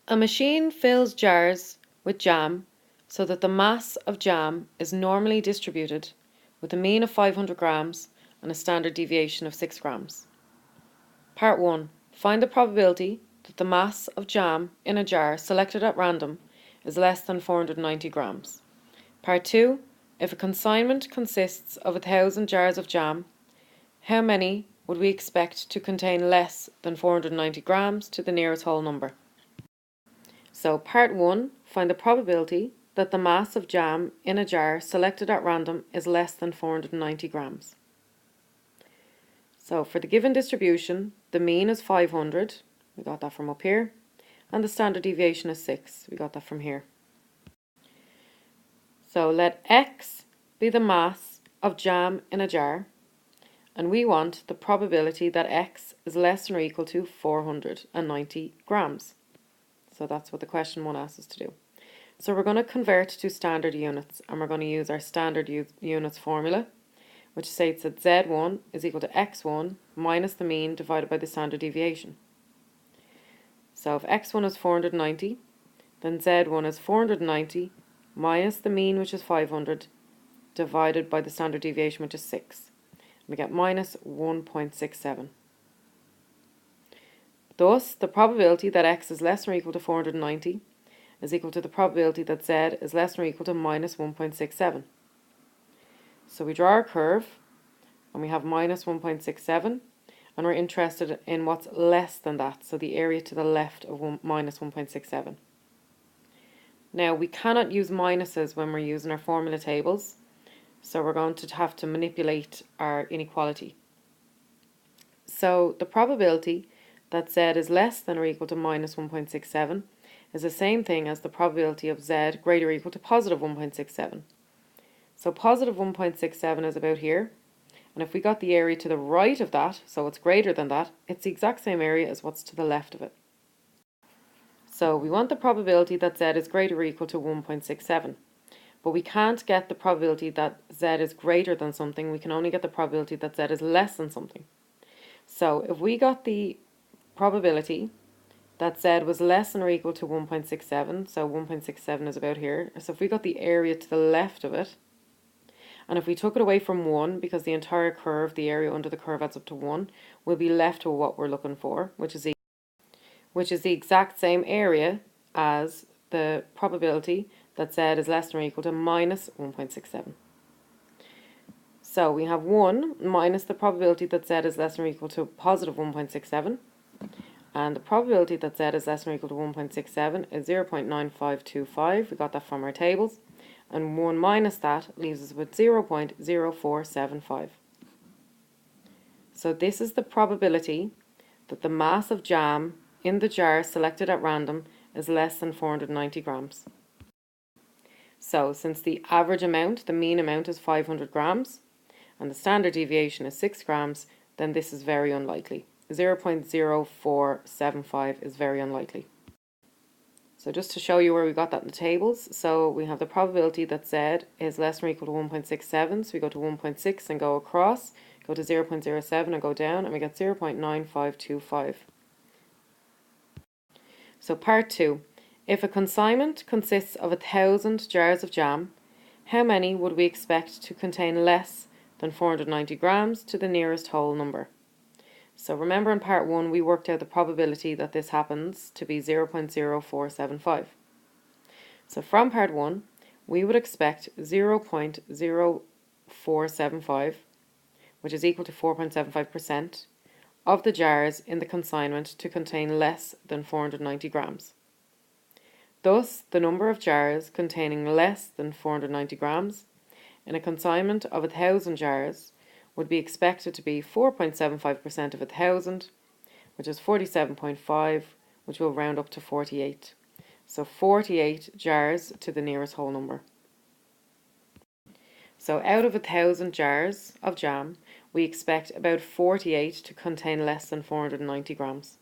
A machine fills jars with jam so that the mass of jam is normally distributed with a mean of 500 grams and a standard deviation of 6 grams. Part 1. Find the probability that the mass of jam in a jar selected at random is less than 490 grams. Part 2. If a consignment consists of 1,000 jars of jam, how many would we expect to contain less than 490 grams to the nearest whole number? So part 1, find the probability that the mass of jam in a jar selected at random is less than 490 grams. So for the given distribution, the mean is 500, we got that from up here, and the standard deviation is 6, we got that from here. So let X be the mass of jam in a jar, and we want the probability that X is less than or equal to 490 grams. So that's what the question 1 asks us to do. So we're going to convert to standard units, and we're going to use our standard units formula, which states that Z1 is equal to X1 minus the mean divided by the standard deviation. So if X1 is 490, then Z1 is 490 minus the mean, which is 500, divided by the standard deviation, which is 6. We get minus 1.67. Thus, the probability that X is less than or equal to 490 is equal to the probability that Z is less than or equal to minus 1.67. So we draw our curve, and we have minus 1.67, and we're interested in what's less than that, so the area to the left of minus 1.67. Now, we cannot use minuses when we're using our formula tables, so we're going to have to manipulate our inequality. So the probability that Z is less than or equal to minus 1.67 is the same thing as the probability of Z greater or equal to positive 1.67. So positive 1.67 is about here, and if we got the area to the right of that, so it's greater than that, it's the exact same area as what's to the left of it. So we want the probability that Z is greater or equal to 1.67, but we can't get the probability that Z is greater than something, we can only get the probability that Z is less than something. So if we got the probability that Z was less than or equal to 1.67, so 1.67 is about here, so if we got the area to the left of it, and if we took it away from 1, because the entire curve, the area under the curve adds up to 1, we'll be left with what we're looking for, which is the exact same area as the probability that Z is less than or equal to minus 1.67. So we have 1 minus the probability that Z is less than or equal to positive 1.67, and the probability that Z is less than or equal to 1.67 is 0.9525, we got that from our tables, and 1 minus that leaves us with 0.0475. So this is the probability that the mass of jam in the jar selected at random is less than 490 grams. So since the average amount, the mean amount is 500 grams, and the standard deviation is 6 grams, then this is very unlikely. 0.0475 is very unlikely. So just to show you where we got that in the tables, so we have the probability that Z is less than or equal to 1.67, so we go to 1.6 and go across, go to 0.07 and go down, and we get 0.9525. So part 2. If a consignment consists of 1,000 jars of jam, how many would we expect to contain less than 490 grams to the nearest whole number? So remember in part 1 we worked out the probability that this happens to be 0.0475. So from part 1 we would expect 0.0475, which is equal to 4.75%, of the jars in the consignment to contain less than 490 grams. Thus, the number of jars containing less than 490 grams in a consignment of 1,000 jars would be expected to be 4.75% of 1,000, which is 47.5, which will round up to 48. So 48 jars to the nearest whole number. So out of 1,000 jars of jam, we expect about 48 to contain less than 490 grams.